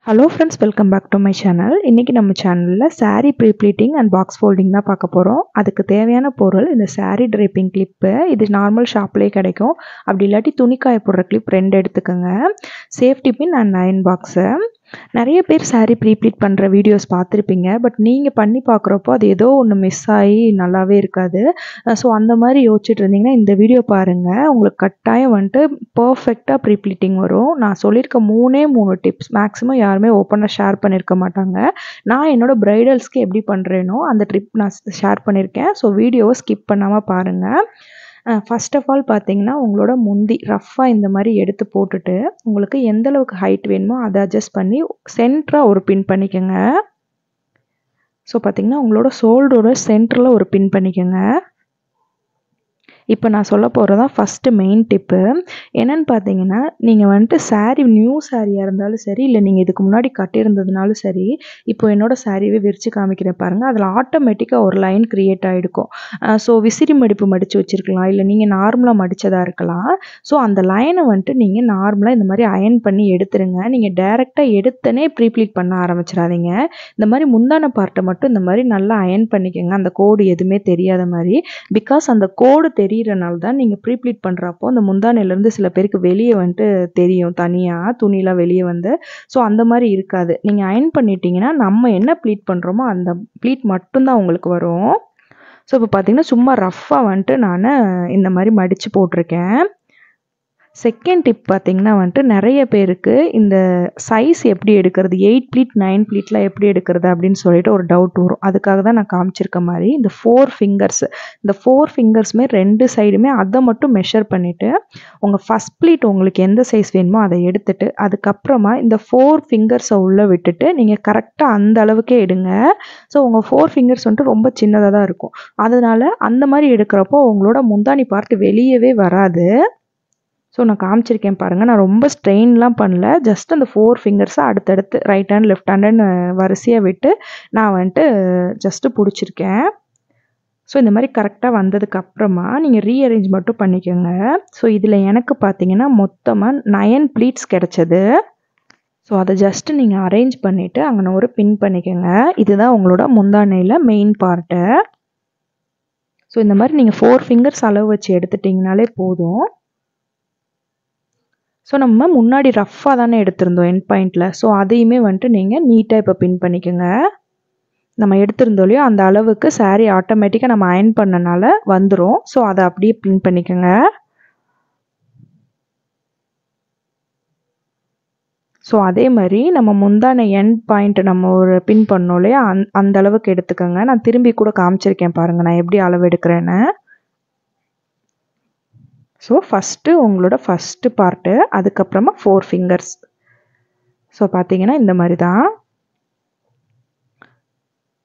Hello friends, welcome back to my channel. இன்றைக்கி நம்ம சேனலில் saree pre pleating and box folding தான் பார்க்க போகிறோம். அதுக்கு தேவையான பொருள் இந்த saree ட்ரேப்பிங் கிளிப்பு. இது நார்மல் ஷாப்லேயே கிடைக்கும். அப்படி இல்லாட்டி துணிக்காய போடுற கிளிப் 2 எடுத்துக்கோங்க. Safety pin and iron box. நிறைய பேர் saree ப்ரீ-ப்ளீட் பண்ணுற வீடியோஸ் பார்த்துருப்பீங்க. பட் நீங்கள் பண்ணி பார்க்குறப்போ அது ஏதோ ஒன்று மிஸ் ஆகி நல்லாவே இருக்காது. ஸோ அந்த மாதிரி யோசிச்சுட்டு இருந்தீங்கன்னா இந்த வீடியோ பாருங்கள். உங்களுக்கு கட்டாயம் வந்துட்டு பர்ஃபெக்டாக ப்ரீ-ப்ளீட்டிங் வரும். நான் சொல்லியிருக்க 3 டிப்ஸ் மேக்ஸிமம் யாருமே ஓப்பனாக ஷேர் பண்ணியிருக்க மாட்டாங்க. நான் என்னோடய ப்ரைடல்ஸ்க்கு எப்படி பண்ணுறேனோ அந்த ட்ரிப் நான் ஷேர் பண்ணியிருக்கேன். ஸோ வீடியோவை ஸ்கிப் பண்ணாமல் பாருங்கள். ஃபர்ஸ்ட் ஆஃப் ஆல் பார்த்தீங்கன்னா, உங்களோட முந்தி ரஃப்பாக இந்த மாதிரி எடுத்து போட்டுட்டு, உங்களுக்கு எந்த அளவுக்கு ஹைட் வேணுமோ அதை அட்ஜஸ்ட் பண்ணி சென்டராக ஒரு பின் பண்ணிக்கோங்க. ஸோ பார்த்தீங்கன்னா, உங்களோட ஷோல்டரோட சென்டரில் ஒரு பின் பண்ணிக்கோங்க. இப்போ நான் சொல்ல போகிறது தான் ஃபஸ்ட்டு மெயின் டிப்பு. என்னென்னு பார்த்தீங்கன்னா, நீங்கள் வந்துட்டு saree நியூ சாரியாக இருந்தாலும் சரி, இல்லை நீங்கள் இதுக்கு முன்னாடி கட்டியிருந்ததுனாலும் சரி, இப்போ என்னோடய சாரீவே விரித்து காமிக்கிறேன் பாருங்கள். அதில் ஆட்டோமேட்டிக்காக ஒரு லைன் க்ரியேட் ஆகிருக்கும். ஸோ விசிறி மடிப்பு மடித்து வச்சுருக்கலாம், இல்லை நீங்கள் நார்மலாக மடித்ததாக இருக்கலாம். ஸோ அந்த லைனை வந்துட்டு நீங்கள் நார்மலாக இந்த மாதிரி அயர்ன் பண்ணி எடுத்துருங்க. நீங்கள் டேரெக்டாக எடுத்தனே ப்ரீ-ப்ளீட் பண்ண ஆரம்பிச்சிடாதீங்க. இந்த மாதிரி முந்தான பார்ட்டை மட்டும் இந்த மாதிரி நல்லா அயர்ன் பண்ணிக்கோங்க, அந்த கோடு எதுவுமே தெரியாத மாதிரி. பிகாஸ் அந்த கோடு தெரியறனால தான் நீங்கள் ப்ரீ-ப்ளீட் பண்ணுறப்போ அந்த முந்தானையிலேருந்து சில பேருக்கு வெளியே வந்துட்டு தெரியும், தனியாக துணிலாம் வெளியே வந்து. ஸோ அந்த மாதிரி இருக்காது. நீங்கள் அயர்ன் பண்ணிட்டீங்கன்னா நம்ம என்ன ப்ளீட் பண்ணுறோமோ அந்த ப்ளீட் மட்டும்தான் உங்களுக்கு வரும். ஸோ இப்போ பார்த்தீங்கன்னா, சும்மா ரஃப்பாக வந்துட்டு நான் இந்த மாதிரி மடித்து போட்டிருக்கேன். செகண்ட் டிப் பார்த்தீங்கன்னா வந்துட்டு, நிறைய பேருக்கு இந்த சைஸ் எப்படி எடுக்கிறது, 8 ப்ளீட் 9 ப்ளீட்லாம் எப்படி எடுக்கிறது அப்படின்னு சொல்லிட்டு ஒரு டவுட் வரும். அதுக்காக தான் நான் காமிச்சிருக்க மாதிரி இந்த 4 ஃபிங்கர்ஸ், இந்த 4 ஃபிங்கர்ஸுமே 2 சைடுமே அதை மட்டும் மெஷர் பண்ணிவிட்டு, உங்கள் ஃபஸ்ட் ப்ளீட் உங்களுக்கு எந்த சைஸ் வேணுமோ அதை எடுத்துட்டு, அதுக்கப்புறமா இந்த 4 ஃபிங்கர்ஸை உள்ளே விட்டுட்டு நீங்கள் கரெக்டாக அந்த அளவுக்கே எடுங்க. ஸோ உங்கள் 4 ஃபிங்கர்ஸ் வந்துட்டு ரொம்ப சின்னதாக தான் இருக்கும். அதனால் அந்த மாதிரி எடுக்கிறப்போ உங்களோட முந்தானி பார்ட் வெளியவே வராது. ஸோ நான் காமிச்சிருக்கேன் பாருங்கள். நான் ரொம்ப ஸ்ட்ரெயின்லாம் பண்ணல. ஜஸ்ட் அந்த 4 ஃபிங்கர்ஸை அடுத்தடுத்து ரைட் ஹேண்ட் லெஃப்ட் ஹேண்டுன்னு வரிசையாக விட்டு நான் வந்துட்டு ஜஸ்ட்டு பிடிச்சிருக்கேன். ஸோ இந்த மாதிரி கரெக்டாக வந்ததுக்கப்புறமா நீங்கள் ரீஅரேஞ்ச் மட்டும் பண்ணிக்கோங்க. ஸோ இதில் எனக்கு பார்த்தீங்கன்னா மொத்தமாக 9 ப்ளீட்ஸ் கிடச்சது. ஸோ அதை ஜஸ்ட்டு நீங்கள் அரேஞ்ச் பண்ணிவிட்டு அங்கே ஒரு பின் பண்ணிக்கோங்க. இதுதான் உங்களோட முந்தானையில் மெயின் பார்ட்டு. ஸோ இந்த மாதிரி நீங்கள் 4 ஃபிங்கர்ஸ் அளவு வச்சு எடுத்துட்டிங்கனாலே போதும். ஸோ நம்ம முன்னாடி ரஃப்பாக தானே எடுத்திருந்தோம் எண்ட் பாயிண்டில். ஸோ அதையுமே வந்துட்டு நீங்கள் நீட்டாக இப்போ பின் பண்ணிக்கோங்க. நம்ம எடுத்திருந்தோம் இல்லையோ அந்த அளவுக்கு saree ஆட்டோமேட்டிக்காக நம்ம அயர்ன் பண்ணனால வந்துடும். ஸோ அதை அப்படியே பின் பண்ணிக்கோங்க. ஸோ அதே மாதிரி நம்ம முந்தான எண்ட் பாயிண்ட் நம்ம ஒரு பின் பண்ணோம் இல்லையா, அந்த அளவுக்கு எடுத்துக்கோங்க. நான் திரும்பி கூட காமிச்சிருக்கேன் பாருங்கள் நான் எப்படி அளவு எடுக்கிறேன்னு. ஸோ ஃபஸ்ட்டு உங்களோட ஃபஸ்ட்டு பார்ட்டு, அதுக்கப்புறமா 4 ஃபிங்கர்ஸ். ஸோ பார்த்தீங்கன்னா இந்த மாதிரி தான்.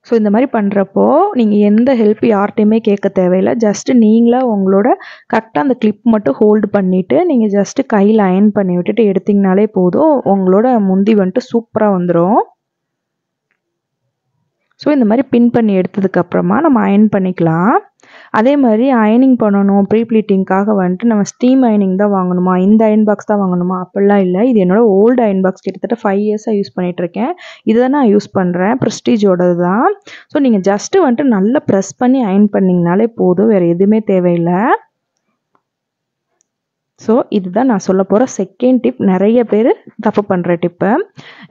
ஸோ இந்த மாதிரி பண்ணுறப்போ நீங்கள் எந்த ஹெல்ப் யார்கிட்டையுமே கேட்க தேவையில்லை. ஜஸ்ட்டு நீங்களாக உங்களோட கரெக்டாக அந்த கிளிப் மட்டும் ஹோல்டு பண்ணிவிட்டு நீங்கள் ஜஸ்ட்டு கையில் அயர்ன் பண்ணி விட்டுட்டு எடுத்திங்கனாலே போதும். உங்களோட முந்தி வந்துட்டு சூப்பராக வந்துடும். ஸோ இந்த மாதிரி பின் பண்ணி எடுத்ததுக்கப்புறமா நம்ம அயர்ன் பண்ணிக்கலாம். அதே மாதிரி அயர்னிங் பண்ணணும் ப்ரீ-ப்ளீட்டிங்காக வந்துட்டு நம்ம ஸ்டீம் அயர்னிங் தான் வாங்கணுமா, இந்த அயர்ன் பாக்ஸ் தான் வாங்கணுமா அப்படிலாம் இல்லை. இது என்னோடய ஓல்டு அயர்ன் பாக்ஸ், கிட்டத்தட்ட 5 இயர்ஸாக யூஸ் பண்ணிகிட்ருக்கேன். இதை தான் நான் யூஸ் பண்ணுறேன், ப்ரெஸ்டீஜோடது தான். ஸோ நீங்கள் ஜஸ்ட்டு வந்துட்டு நல்லா ப்ரெஸ் பண்ணி அயர்ன் பண்ணிங்கனாலே போதும், வேறு எதுவுமே தேவையில்லை. ஸோ இதுதான் நான் சொல்ல போகிற செகண்ட் டிப். நிறைய பேர் தப்பு பண்ணுற டிப்பு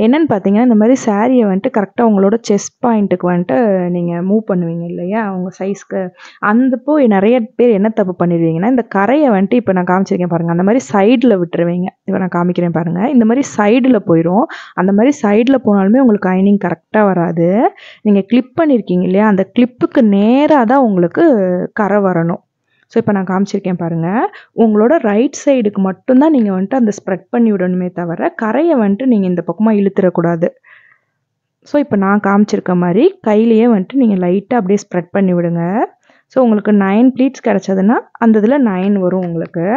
என்னென்னு பார்த்தீங்கன்னா, இந்த மாதிரி சாரியை வந்துட்டு கரெக்டாக உங்களோட செஸ்ட் பாயிண்ட்டுக்கு வந்துட்டு நீங்கள் மூவ் பண்ணுவீங்க இல்லையா உங்கள் சைஸ்க்கு. அந்தப்போ நிறைய பேர் என்ன தப்பு பண்ணிடுவீங்கன்னா, இந்த கரையை வந்துட்டு இப்போ நான் காமிச்சிருக்கேன் பாருங்கள், அந்த மாதிரி சைடில் விட்டுருவீங்க. இப்போ நான் காமிக்கிறேன் பாருங்கள், இந்த மாதிரி சைடில் போயிடும். அந்த மாதிரி சைடில் போனாலுமே உங்களுக்கு அயர்னிங் கரெக்டாக வராது. நீங்கள் கிளிப் பண்ணியிருக்கீங்க இல்லையா, அந்த கிளிப்புக்கு நேராக தான் உங்களுக்கு கரை வரணும். ஸோ இப்போ நான் காமிச்சிருக்கேன் பாருங்கள், உங்களோட ரைட் சைடுக்கு மட்டும்தான் நீங்கள் வந்துட்டு அந்த ஸ்ப்ரெட் பண்ணி விடணுமே தவிர கரையை வந்துட்டு நீங்கள் இந்த பக்கமாக இழுத்துடக்கூடாது. ஸோ இப்போ நான் காமிச்சிருக்க மாதிரி கையிலையே வந்துட்டு நீங்கள் லைட்டாக அப்படியே ஸ்ப்ரெட் பண்ணி விடுங்க. ஸோ உங்களுக்கு 9 ப்ளீட்ஸ் கிடச்சதுன்னா அந்த இதில் 9 வரும் உங்களுக்கு.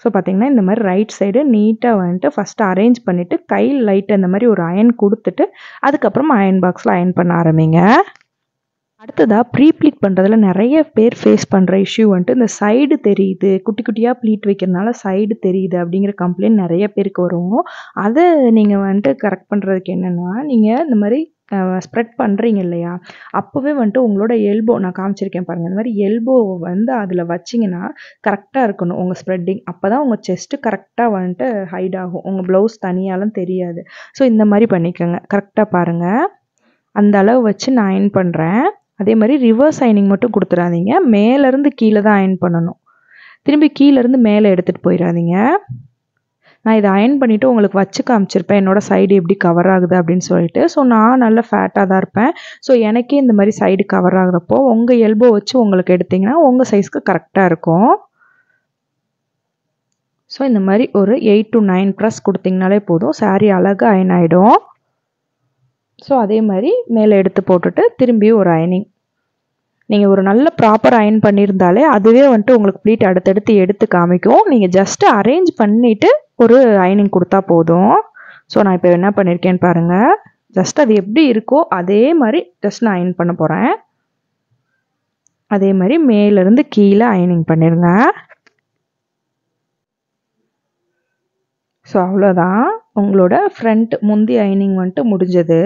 ஸோ பார்த்தீங்கன்னா இந்த மாதிரி ரைட் சைடு நீட்டாக வந்துட்டு ஃபஸ்ட்டு அரேஞ்ச் பண்ணிவிட்டு கையில் லைட்டாக இந்த மாதிரி ஒரு அயர்ன் கொடுத்துட்டு அதுக்கப்புறமா அயர்ன் பாக்ஸில் அயர்ன் பண்ண ஆரம்பிங்க. அடுத்ததா ப்ரீ ப்ளீட் பண்ணுறதுல நிறைய பேர் ஃபேஸ் பண்ணுற இஷ்யூ வந்துட்டு இந்த சைடு தெரியுது, குட்டி குட்டியாக ப்ளீட் வைக்கிறனால சைடு தெரியுது அப்படிங்கிற கம்ப்ளைண்ட் நிறைய பேருக்கு வரும். அதை நீங்கள் வந்துட்டு கரெக்ட் பண்ணுறதுக்கு என்னென்னா, நீங்கள் இந்த மாதிரி ஸ்ப்ரெட் பண்ணுறீங்க இல்லையா, அப்போவே வந்துட்டு உங்களோட எல்போ நான் காமிச்சிருக்கேன் பாருங்கள், இந்த மாதிரி எல்போவை வந்து அதில் வச்சிங்கன்னா கரெக்டாக இருக்கணும் உங்கள் ஸ்ப்ரெட்டிங். அப்போ தான் உங்கள் செஸ்ட்டு கரெக்டாக வந்துட்டு ஹைட் ஆகும், உங்கள் ப்ளவுஸ் தனியாலாம் தெரியாது. ஸோ இந்த மாதிரி பண்ணிக்கோங்க. கரெக்டாக பாருங்கள், அந்த அளவு வச்சு நான் அயர்ன் பண்ணுறேன். அதே மாதிரி ரிவர்ஸ் அயனிங் மட்டும் கொடுத்துடாதீங்க, மேலேருந்து கீழே தான் அயர்ன் பண்ணணும். திரும்பி கீழேருந்து மேலே எடுத்துகிட்டு போயிடாதீங்க. நான் இதை அயர்ன் பண்ணிவிட்டு உங்களுக்கு வச்சு காமிச்சிருப்பேன் என்னோடய சைடு எப்படி கவர் ஆகுது அப்படின்னு சொல்லிட்டு. ஸோ நான் நல்ல ஃபேட்டாக தான் இருப்பேன். ஸோ எனக்கே இந்த மாதிரி சைடு கவர் ஆகுறப்போ உங்கள் எல்போ வச்சு உங்களுக்கு எடுத்திங்கன்னா உங்கள் சைஸ்க்கு கரெக்டாக இருக்கும். ஸோ இந்த மாதிரி ஒரு 8 to 9 ப்ரெஸ் கொடுத்திங்கனாலே போதும், சாரீ அழகாக அயர்ன் ஆகிடும். ஸோ அதே மாதிரி மேலே எடுத்து போட்டுட்டு திரும்பியும் ஒரு அயனிங். நீங்கள் ஒரு நல்ல ப்ராப்பர் அயர்ன் பண்ணியிருந்தாலே அதுவே வந்துட்டு உங்களுக்கு ப்ளீட் அடுத்தடுத்து எடுத்து காமிக்கும். நீங்கள் ஜஸ்ட்டு அரேஞ்ச் பண்ணிவிட்டு ஒரு அயனிங் கொடுத்தா போதும். ஸோ நான் இப்போ என்ன பண்ணியிருக்கேன்னு பாருங்கள், ஜஸ்ட் அது எப்படி இருக்கோ அதே மாதிரி ஜஸ்ட் நான் அயர்ன் பண்ண போகிறேன். அதே மாதிரி மேலேருந்து கீழே அயனிங் பண்ணிடுங்க. ஸோ அவ்வளோதான், உங்களோட ஃப்ரண்ட் முந்தி அயனிங் வந்துட்டு முடிஞ்சது.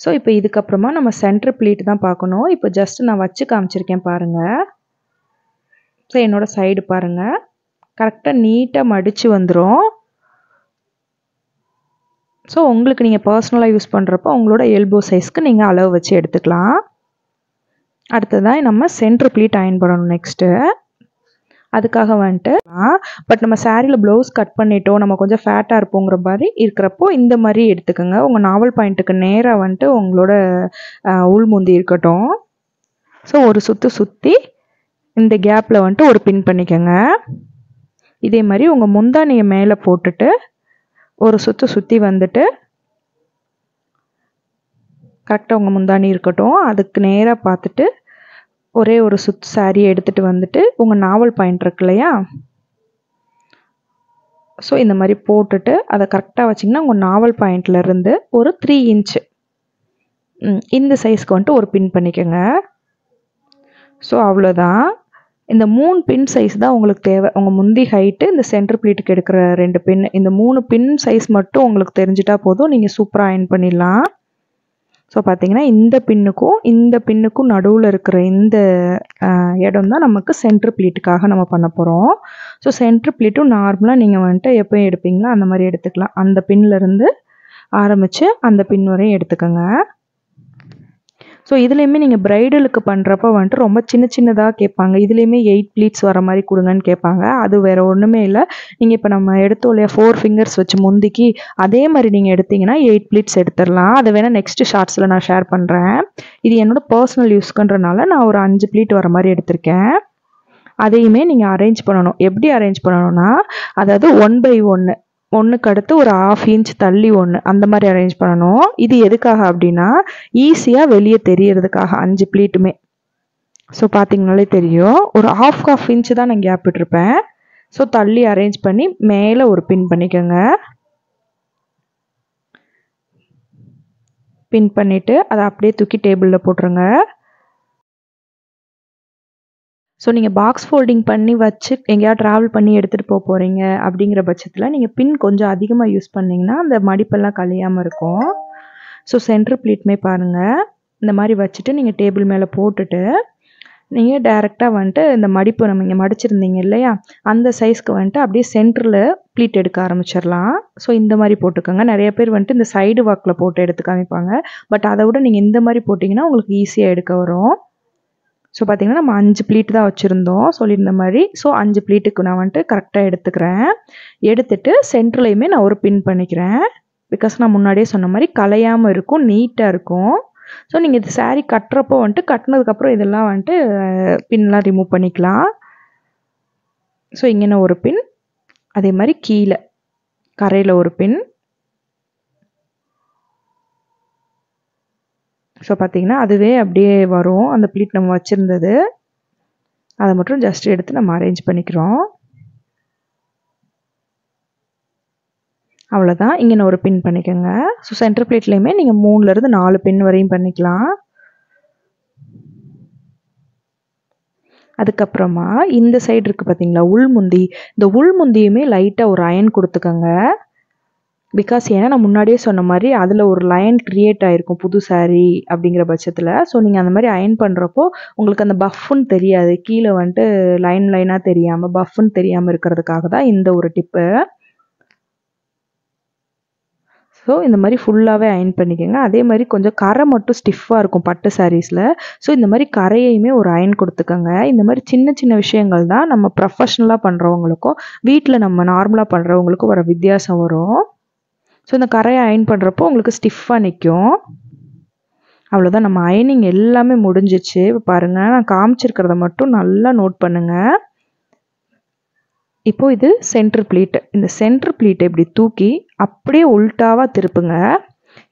ஸோ இப்போ இதுக்கப்புறமா நம்ம சென்டர் ப்ளீட் தான் பார்க்கணும். இப்போ ஜஸ்ட் நான் வச்சு காமிச்சிருக்கேன் பாருங்கள். ஸோ என்னோடய சைடு பாருங்கள், கரெக்டாக நீட்டாக மடித்து வந்துடும். ஸோ உங்களுக்கு நீங்கள் பர்சனலாக யூஸ் பண்ணுறப்போ உங்களோட எல்போ சைஸ்க்கு நீங்கள் அளவு வச்சு எடுத்துக்கலாம். அடுத்ததாக நம்ம சென்டர் ப்ளீட் அயர்ன் பண்ணணும் நெக்ஸ்ட்டு. அதுக்காக வந்துட்டு பட் நம்ம சாரியில் ப்ளவுஸ் கட் பண்ணிட்டோம், நம்ம கொஞ்சம் ஃபேட்டாக இருப்போங்கிற மாதிரி இருக்கிறப்போ இந்த மாதிரி எடுத்துக்கோங்க. உங்கள் நாவல் பாயிண்ட்டுக்கு நேராக வந்துட்டு உங்களோட உள் முந்தி இருக்கட்டும். ஸோ ஒரு சுற்றி இந்த கேப்பில் வந்துட்டு ஒரு பின் பண்ணிக்கோங்க. இதே மாதிரி உங்கள் முந்தானியை மேலே போட்டுட்டு ஒரு சுற்றி வந்துட்டு கரெக்டாக உங்கள் முந்தானி இருக்கட்டும், அதுக்கு நேராக பார்த்துட்டு ஒரே ஒரு சாரியை எடுத்துகிட்டு வந்துட்டு உங்கள் நாவல் பாயிண்ட் இருக்கு இல்லையா, ஸோ இந்த மாதிரி போட்டுட்டு அதை கரெக்டாக வச்சிங்கன்னா உங்கள் நாவல் பாயிண்ட்லேருந்து ஒரு 3 இன்ச்சு இந்த சைஸ்க்கு வந்துட்டு ஒரு பின் பண்ணிக்கோங்க. ஸோ அவ்வளோதான். இந்த 3 பின் சைஸ் தான் உங்களுக்கு தேவை. உங்கள் முந்தி ஹைட்டு, இந்த சென்டர் ப்ளீட்டுக்கு எடுக்கிற 2 பின், இந்த 3 பின் சைஸ் மட்டும் உங்களுக்கு தெரிஞ்சிட்டா போதும், நீங்கள் சூப்பராக அயர்ன் பண்ணிடலாம். ஸோ பார்த்தீங்கன்னா இந்த பின்னுக்கும் நடுவில் இருக்கிற இந்த இடம் தான் நமக்கு சென்டர் ப்ளீட்டுக்காக நம்ம பண்ண போகிறோம். ஸோ சென்டர் ப்ளீட்டும் நார்மலாக நீங்கள் வந்துட்டு எப்போயும் எடுப்பீங்களா அந்த மாதிரி எடுத்துக்கலாம். அந்த பின்லேருந்து ஆரம்பித்து அந்த பின் வரையும் எடுத்துக்கோங்க. ஸோ இதுலேயுமே நீங்கள் ப்ரைடலுக்கு பண்ணுறப்ப வந்துட்டு ரொம்ப சின்னதாக கேட்பாங்க. இதுலேயுமே 8 ப்ளீட்ஸ் வர மாதிரி கொடுங்கன்னு கேட்பாங்க. அது வேறு ஒன்றுமே இல்லை, நீங்கள் இப்போ நம்ம எடுத்தோம் இல்லையா 4 ஃபிங்கர்ஸ் வச்சு முந்திக்கு, அதே மாதிரி நீங்கள் எடுத்திங்கன்னா 8 ப்ளீட்ஸ் எடுத்துடலாம். அதை வேணால் நெக்ஸ்ட்டு ஷார்ட்ஸில் நான் ஷேர் பண்ணுறேன். இது என்னோடய பர்சனல் யூஸ்க்குன்றனால நான் ஒரு 5 ப்ளீட் வர மாதிரி எடுத்திருக்கேன். அதையுமே நீங்கள் அரேஞ்ச் பண்ணணும். எப்படி அரேஞ்ச் பண்ணணும்னா, அதாவது 1 by 1 ஒன்றுக்கு அடுத்து ஒரு 1/2 இன்ச் தள்ளி ஒன்று அந்த மாதிரி அரேஞ்ச் பண்ணணும். இது எதுக்காக அப்படின்னா ஈஸியாக வெளியே தெரியறதுக்காக 5 ப்ளீட்டுமே. ஸோ பார்த்தீங்கனாலே தெரியும், ஒரு 1/2 இன்ச்சு தான் நான் கேப் விட்டுருப்பேன். ஸோ தள்ளி அரேஞ்ச் பண்ணி மேலே ஒரு பின் பண்ணிக்கோங்க. பின் பண்ணிவிட்டு அதை அப்படியே தூக்கி டேபிளில் போட்டுருங்க. ஸோ நீங்கள் பாக்ஸ் ஃபோல்டிங் பண்ணி வச்சு எங்கேயாவது ட்ராவல் பண்ணி எடுத்துகிட்டு போகிறீங்க அப்படிங்கிற பட்சத்தில் நீங்கள் பின் கொஞ்சம் அதிகமாக யூஸ் பண்ணிங்கன்னா அந்த மடிப்பெல்லாம் கழியாமல் இருக்கும். ஸோ சென்டர் ப்ளீட்டுமே பாருங்கள், இந்த மாதிரி வச்சுட்டு நீங்கள் டேபிள் மேலே போட்டுட்டு நீங்கள் டைரெக்டாக வந்துட்டு இந்த மடிப்பு நம்ம இங்கே மடிச்சிருந்தீங்க இல்லையா, அந்த சைஸ்க்கு வந்துட்டு அப்படியே சென்டரில் ப்ளீட் எடுக்க ஆரம்பிச்சிடலாம். ஸோ இந்த மாதிரி போட்டுக்கோங்க. நிறைய பேர் வந்துட்டு இந்த சைடு வாக்கில் போட்டு எடுத்து காமிப்பாங்க. பட் அதை விட நீங்கள் இந்த மாதிரி போட்டிங்கன்னா உங்களுக்கு ஈஸியாக எடுக்க வரும். ஸோ பார்த்திங்கன்னா நம்ம 5 ப்ளீட் தான் வச்சுருந்தோம் சொல்லியிருந்த மாதிரி. ஸோ 5 ப்ளீட்டுக்கு நான் வந்துட்டு கரெக்டாக எடுத்துக்கிறேன். எடுத்துகிட்டு சென்டர்லேயுமே நான் ஒரு பின் பண்ணிக்கிறேன். பிகாஸ் நான் முன்னாடியே சொன்ன மாதிரி கலையாமல் இருக்கும், நீட்டாக இருக்கும். ஸோ நீங்கள் இது சாரீ கட்டுறப்போ வந்துட்டு கட்டினதுக்கப்புறம் இதெல்லாம் வந்துட்டு பின்லாம் ரிமூவ் பண்ணிக்கலாம். ஸோ இங்கே ஒரு பின், அதே மாதிரி கீழே கரையில் ஒரு பின். ஸோ பார்த்திங்கன்னா அதுவே அப்படியே வரும், அந்த ப்ளீட் நம்ம வச்சுருந்தது. அதை மட்டும் ஜஸ்ட் எடுத்து நம்ம அரேஞ்ச் பண்ணிக்கிறோம். அவ்வளோதான். இங்கே நான் ஒரு பின் பண்ணிக்கோங்க. ஸோ சென்டர் பிளேட்லேயுமே நீங்கள் 3லேருந்து 4 பின் வரையும் பண்ணிக்கலாம். அதுக்கப்புறமா இந்த சைடு இருக்குது பார்த்தீங்களா உள்முந்தி, இந்த உள்முந்தியுமே லைட்டாக ஒரு அயன் கொடுத்துக்கோங்க. பிகாஸ் ஏன்னா நான் முன்னாடியே சொன்ன மாதிரி அதில் ஒரு லைன் க்ரியேட் ஆகிருக்கும் புது சாரீ அப்படிங்கிற பட்சத்தில். ஸோ நீங்கள் அந்த மாதிரி அயன் பண்ணுறப்போ உங்களுக்கு அந்த பஃப்னு தெரியாது, கீழே வந்துட்டு லைனாக தெரியாமல் பஃப்னு தெரியாமல் இருக்கிறதுக்காக தான் இந்த ஒரு டிப்பு. ஸோ இந்த மாதிரி ஃபுல்லாகவே அயன் பண்ணிக்கோங்க. அதே மாதிரி கொஞ்சம் கரை மட்டும் ஸ்டிஃபாக இருக்கும் பட்டு சாரீஸில். ஸோ இந்த மாதிரி கரையுமே ஒரு அயன் கொடுத்துக்கோங்க. இந்த மாதிரி சின்ன சின்ன விஷயங்கள் தான் நம்ம ப்ரொஃபஷ்னலாக பண்ணுறவங்களுக்கும் வீட்டில் நம்ம நார்மலாக பண்ணுறவங்களுக்கும் வர வித்தியாசம் வரும். ஸோ இந்த கரையை அயன் பண்ணுறப்போ உங்களுக்கு ஸ்டிஃபாக நிற்கும். அவ்வளோதான், நம்ம அயனிங் எல்லாமே முடிஞ்சிச்சு. இப்போ பாருங்கள், நான் காமிச்சிருக்கிறத மட்டும் நல்லா நோட் பண்ணுங்கள். இப்போது இது சென்டர் ப்ளீட்டு. இந்த சென்டர் ப்ளீட்டை இப்படி தூக்கி அப்படியே உல்ட்டாவாக திருப்புங்க.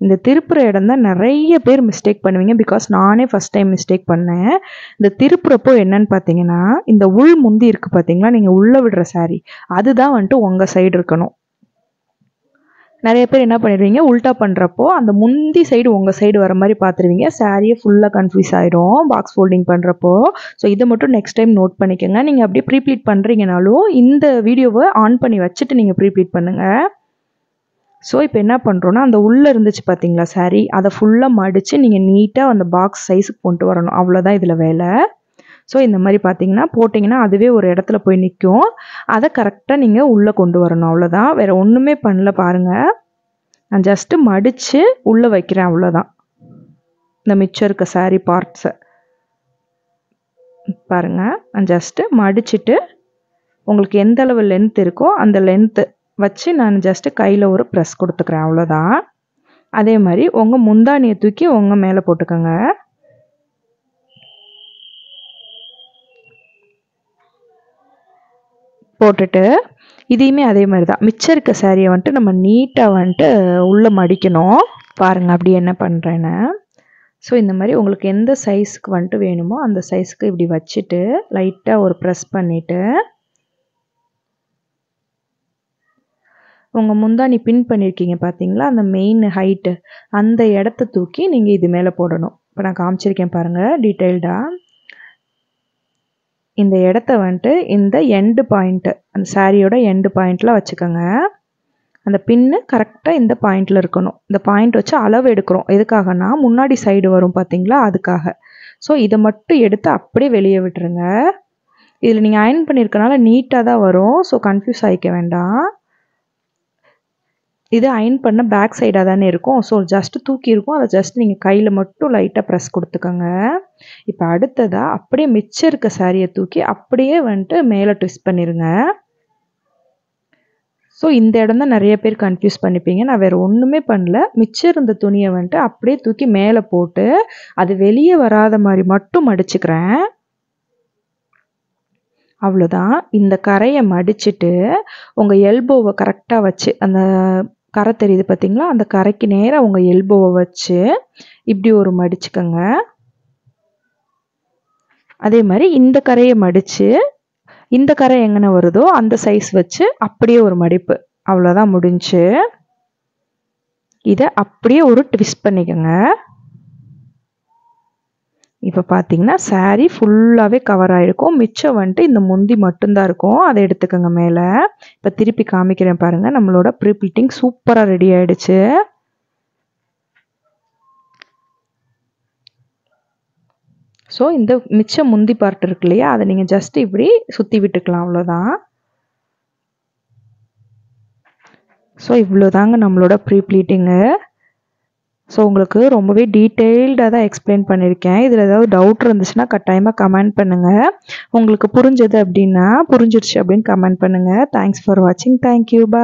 இந்த திருப்புற இடம் தான் நிறைய பேர் மிஸ்டேக் பண்ணுவீங்க. பிகாஸ் நானே ஃபஸ்ட் டைம் மிஸ்டேக் பண்ணேன். இந்த திருப்புறப்போ என்னன்னு பார்த்தீங்கன்னா, இந்த உள் முந்தி இருக்குது பார்த்தீங்களா, நீங்கள் உள்ளே விடுற சாரீ அதுதான் வந்துட்டு உங்கள் சைடு இருக்கணும். நிறைய பேர் என்ன பண்ணிடுவீங்க, உல்ட்டா பண்ணுறப்போ அந்த முந்தி சைடு உங்கள் சைடு வர மாதிரி பார்த்துருவீங்க. சாரியே ஃபுல்லாக கன்ஃபியூஸ் ஆகிடும் பாக்ஸ் ஃபோல்டிங் பண்ணுறப்போ. ஸோ இதை மட்டும் நெக்ஸ்ட் டைம் நோட் பண்ணிக்கோங்க. நீங்கள் அப்படியே ப்ரீப்ளீட் பண்ணுறீங்கனாலும் இந்த வீடியோவை ஆன் பண்ணி வச்சுட்டு நீங்கள் ப்ரீப்ளீட் பண்ணுங்கள். ஸோ இப்போ என்ன பண்ணுறோன்னா, அந்த உள்ளே இருந்துச்சு பார்த்தீங்களா சாரீ, அதை ஃபுல்லாக மடித்து நீங்கள் நீட்டாக அந்த பாக்ஸ் சைஸுக்கு கொண்டு வரணும். அவ்வளோதான் இதில் வேலை. ஸோ இந்த மாதிரி பார்த்தீங்கன்னா போட்டிங்கன்னா அதுவே ஒரு இடத்துல போய் நிற்கும். அதை கரெக்டாக நீங்கள் உள்ளே கொண்டு வரணும். அவ்வளோதான், வேறு ஒன்றுமே பண்ணல. பாருங்கள், நான் ஜஸ்ட்டு மடித்து உள்ளே வைக்கிறேன். அவ்வளோதான். இந்த மிச்சம் இருக்க சாரீ பார்ட்ஸை பாருங்கள், நான் ஜஸ்ட்டு மடிச்சுட்டு உங்களுக்கு எந்த அளவு லென்த் இருக்கோ அந்த லென்த்து வச்சு நான் ஜஸ்ட்டு கையில் ஒரு ப்ரெஸ் கொடுத்துக்கிறேன். அவ்வளோதான். அதே மாதிரி உங்கள் முந்தானியை தூக்கி உங்கள் மேலே போட்டுக்கோங்க. போட்டுட்டு இதையுமே அதே மாதிரி தான் மிச்சம் இருக்க சாரியை வந்துட்டு நம்ம நீட்டாக வந்துட்டு உள்ளே மடிக்கணும். பாருங்கள் அப்படி என்ன பண்ணுறேன்னு. ஸோ இந்த மாதிரி உங்களுக்கு எந்த சைஸுக்கு வந்துட்டு வேணுமோ அந்த சைஸுக்கு இப்படி வச்சுட்டு லைட்டாக ஒரு ப்ரெஸ் பண்ணிவிட்டு உங்கள் முந்தானி பின் பண்ணியிருக்கீங்க பார்த்தீங்களா, அந்த மெயின் ஹைட்டு அந்த இடத்த தூக்கி நீங்கள் இது மேலே போடணும். இப்போ நான் காமிச்சிருக்கேன் பாருங்கள் டீட்டெயில்டாக. இந்த இடத்த வந்துட்டு இந்த எண்டு பாயிண்ட்டு, அந்த சாரியோட எண்டு பாயிண்ட்டில் வச்சுக்கோங்க. அந்த பின்னு கரெக்டாக இந்த பாயிண்டில் இருக்கணும். இந்த பாயிண்ட் வச்சு அளவு எடுக்கிறோம். எதுக்காகனா முன்னாடி சைடு வரும் பார்த்தீங்களா, அதுக்காக. ஸோ இதை மட்டும் எடுத்து அப்படியே வெளியே விட்டுருங்க. இதில் நீங்கள் அயர்ன் பண்ணியிருக்கனால நீட்டாக தான் வரும். ஸோ கன்ஃபியூஸ் ஆகிக்க வேண்டாம். இது அயர்ன் பண்ண பேக் சைடாக தானே இருக்கும். ஸோ ஜஸ்ட்டு தூக்கி இருக்கும், அதை ஜஸ்ட் நீங்கள் கையில் மட்டும் லைட்டாக ப்ரெஸ் கொடுத்துக்கோங்க. இப்போ அடுத்ததாக அப்படியே மிச்சம் இருக்க சாரியை தூக்கி அப்படியே வந்துட்டு மேலே ட்விஸ்ட் பண்ணிடுங்க. ஸோ இந்த இடம் தான் நிறைய பேர் கன்ஃபியூஸ் பண்ணிப்பீங்க. நான் வேறு ஒன்றுமே பண்ணல. மிச்சம் இருந்த துணியை வந்துட்டு அப்படியே தூக்கி மேலே போட்டு அது வெளியே வராத மாதிரி மட்டும் மடிச்சுக்கிறேன். அவ்வளோதான். இந்த கரையை மடிச்சுட்டு உங்கள் எல்போவை கரெக்டாக வச்சு, அந்த கரை தெரியுது பார்த்தீங்களா, அந்த கரைக்கு நேராக உங்கள் எல்போவை வச்சு இப்படி ஒரு மடிச்சுக்கோங்க. அதே மாதிரி இந்த கரையை மடித்து இந்த கரை எங்கே வருதோ அந்த சைஸ் வச்சு அப்படியே ஒரு மடிப்பு. அவ்வளோதான், முடிஞ்சு. இதை அப்படியே ஒரு ட்விஸ்ட் பண்ணிக்கோங்க. இப்போ பார்த்தீங்கன்னா சாரீ ஃபுல்லாகவே கவர் ஆகிருக்கும். மிச்சம் வந்துட்டு இந்த முந்தி மட்டும்தான் இருக்கும். அதை எடுத்துக்கோங்க மேலே. இப்போ திருப்பி காமிக்கிறேன் பாருங்கள். நம்மளோட ப்ரீப்ளீட்டிங் சூப்பராக ரெடி ஆகிடுச்சு. ஸோ இந்த மிச்சம் முந்தி பார்ட் இருக்கு இல்லையா, அதை நீங்கள் ஜஸ்ட் இப்படி சுற்றி விட்டுக்கலாம். அவ்வளோதான். ஸோ இவ்வளோதாங்க நம்மளோட ப்ரீப்ளீட்டிங்கு. ஸோ உங்களுக்கு ரொம்பவே டீட்டெயில்டாக தான் எக்ஸ்பிளைன் பண்ணியிருக்கேன். இதில் ஏதாவது டவுட் இருந்துச்சுன்னா கட்டாயமாக கமெண்ட் பண்ணுங்கள். உங்களுக்கு புரிஞ்சது அப்படின்னா புரிஞ்சிடுச்சு அப்படின்னு கமெண்ட் பண்ணுங்கள். தேங்க்ஸ் ஃபார் வாட்சிங். தேங்க்யூ. பாய்.